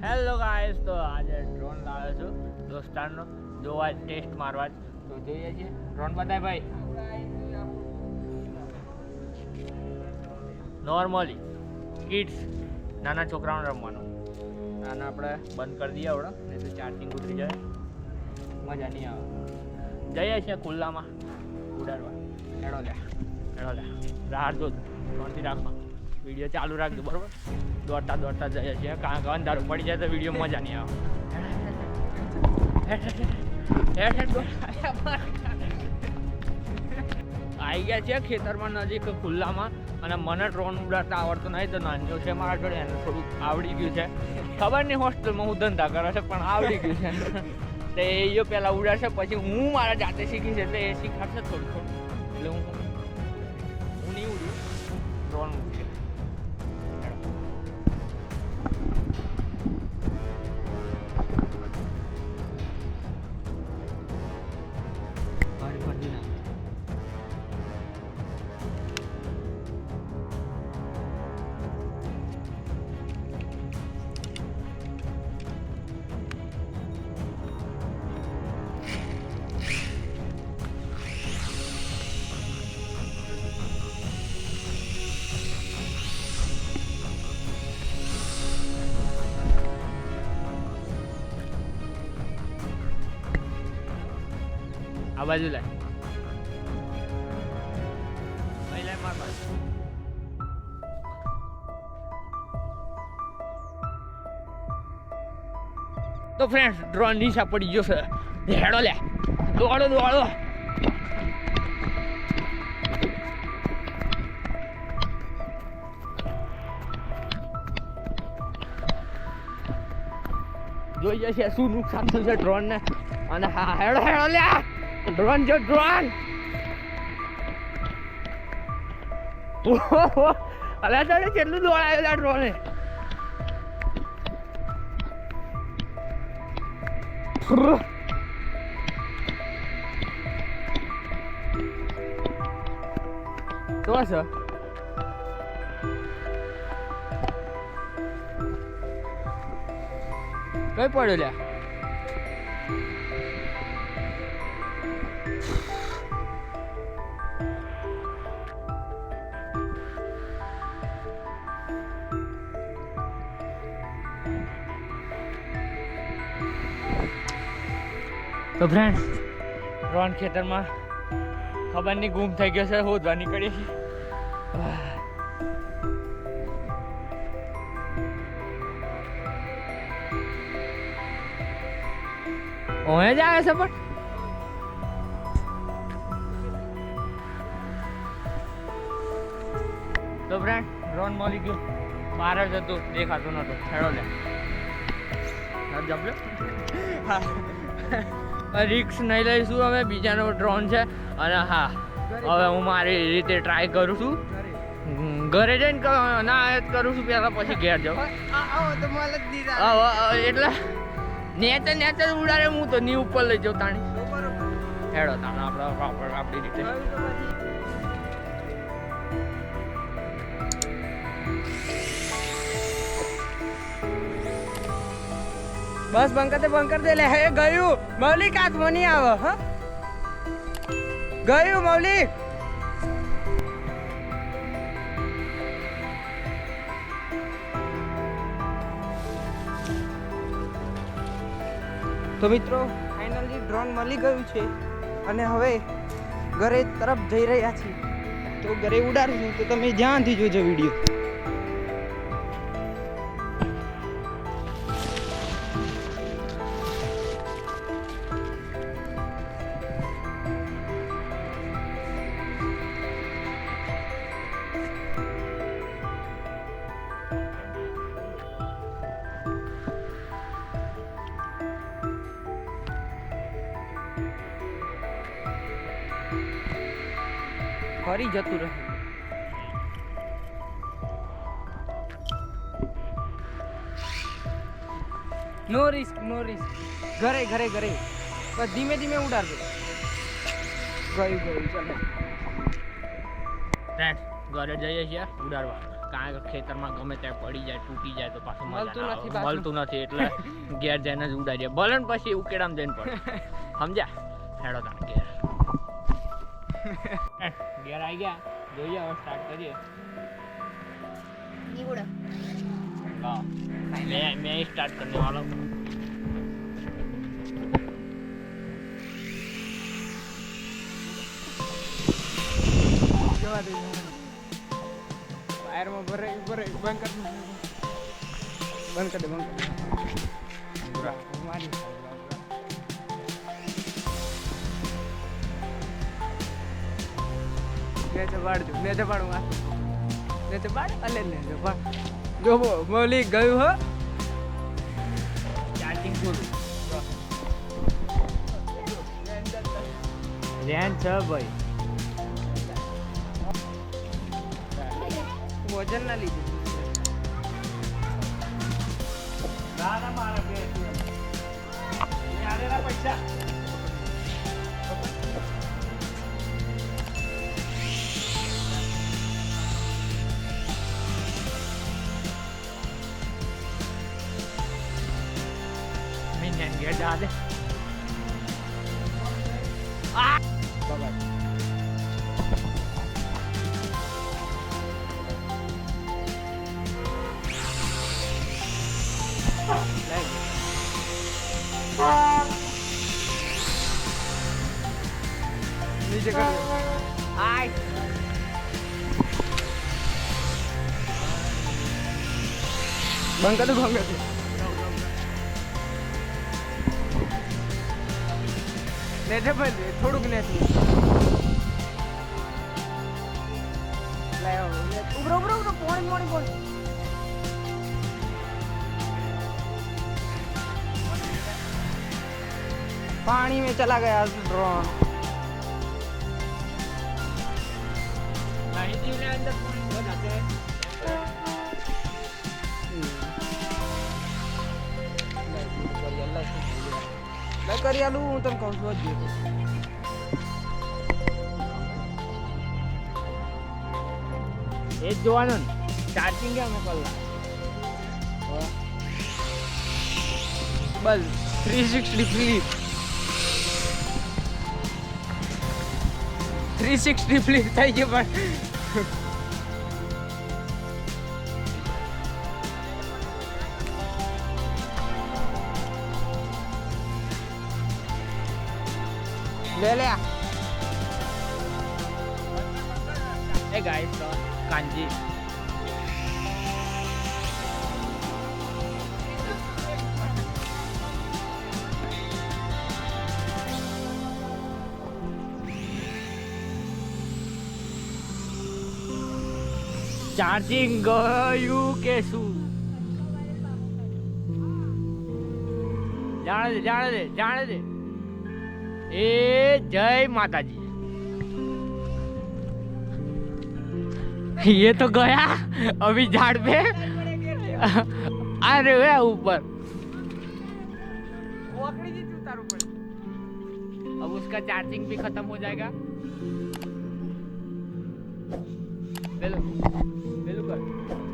Hello guys, તો આજે drone લાવ્યો છું દોસ્તારનો જોવા ટેસ્ટ મારવા જ. તો જોઈએ છીએ ડ્રોન બતાય ભાઈ. નોર્મલી કિડ્સ નાના છોકરાઓને રમવાનું. આને આપણે બંધ કરી દઈએ આવડે, નહીં તો ચાર્જિંગ ઉતરી જાય, મજા નહીં આવે. જઈએ છીએ ખુલ્લામાં ઉડાડવા. હેડો લે રાહ જો શાંતિ રાખવા, વિડીયો ચાલુ રાખજો બરોબર. દોડતા દોડતા જઈએ છીએ, કાં અંધારું પડી જાય તો વિડીયો મજા નહીં આવે. આવી ગયા છે ખેતરમાં નજીક ખુલ્લામાં, અને મને ડ્રોન ઉડાડતા આવડતું નહીં. તો નાનો છે મારા જોડે, એને થોડુંક આવડી ગયું છે. ખબર નહીં હોસ્ટેલમાં હું ધંધા કરે છે, પણ આવડી ગયું છે. તો એ પહેલાં ઉડાડશે, પછી હું મારા જાતે શીખીશ, એટલે એ શીખાડશે થોડું થોડું. એટલે હું નહીં ઉડ્યું, ડ્રોન ઉડી. આ બાજુ લાય માર બાજુ. તો ફ્રેન્ડ્સ, ડ્રોન નીચે પડી ગયો છે. હેડો લે, દોડો જોઈએ છે શું નુકસાન થયું છે ડ્રોન ને. અને હા, હેડો લે ડ્રોન જો ડ્રોન. અલે તારે કેટલું દોડાયું છે ડ્રોને. તો છે કઈ પડ્યો લ્યા. તો ફ્રેન્ડ, ડ્રોન ખેતરમાં ખબર નહીં ગુમ થઈ ગયો છે, શોધવા નીકળીએ છીએ. ઓએ જ આવે છે પણ તો ફ્રેન્ડ, ડ્રોન મળી ગયું, બહાર જ હતું, દેખાતું નતું. હેડો લે જમલો. રિક્સ નહીં લઈશું હવે, બીજાનો ડ્રોન છે. અને હા, હવે હું મારી રીતે ટ્રાય કરું છું. ઘરે જઈને ના જ કરું છું પહેલાં, પછી ઘેર જાઉં. એટલે નેચે ઉડાડે, હું તો ની ઉપર લઈ જાઉં તાણી. હેડો તાણે આપણે આપણી રીતે. બસ બંકર દે લે. હે ગયું મૌલિક, હાથમાં નહીં આવે. હા ગયું મૌલિક. તો મિત્રો, ફાઇનલી ડ્રોન મળી ગયું છે, અને હવે ઘરે તરફ જઈ રહ્યા છીએ. તો ઘરે ઉડાડીશું, તો તમે ધ્યાનથી જોજો વિડીયો. ફરી જતું રહે. નો રિસ્ક. ઘરે બસ ધીમે ધીમે ઉડાડજો. ગયું ચાલો. ઘરે જઈએ છીએ ઉડાડવા. કારણ કે ખેતરમાં ગમે ત્યાં પડી જાય તૂટી જાય તો પાછું મળતું મજા ના નથી આવે. પાછું. મળતું નથી એટલે ઘેર જઈને જ ઉડાડીએ ભલે ને પછી ઉકેડામાં જઈને પડે સમજ્યા હેડો તાણ ઘેર ઘેર આવી ગયા જોઈએ હવે સ્ટાર્ટ કરીએ હા मैं स्टार्ट करने वाला हूँ જવા દે વાયરમાં ભરાય બંધ કર દે મારી ને જવાડજો ને જવાડું આ ને જવાડ અલે ને જવાડ જો મોલી ગયું હો चार्जिंग फुल રેન છે ભાઈ વજન ના લીધું ના મારા બે આલેલા પૈસા મેં ઘેર જા દે આ બાબા નીચે કર આય બંધ કર દે નેચે ભાઈ થોડુંક નેચે લાયો ઉભરો પોણી पानी में चला गया ड्रोन नहीं जीवने अंदर पानी हो जाते हैं કરી આલું હું તને કહું છું જ એ જ જોવાનું ને ચાર્જિંગ કેમ મોકલવા બસ 360 ફ્લિપ 360 ફ્લિપ થઈ ગયું પણ ले ले ए गाइस तो कांजी ચાર્જિંગ ગયું કે શું જાણે દે એ જય માતાજી ये तो गया अभी झाड़ पे अरे वे ऊपर अब उसका चार्जिंग भी खत्म हो जाएगा ले लो कर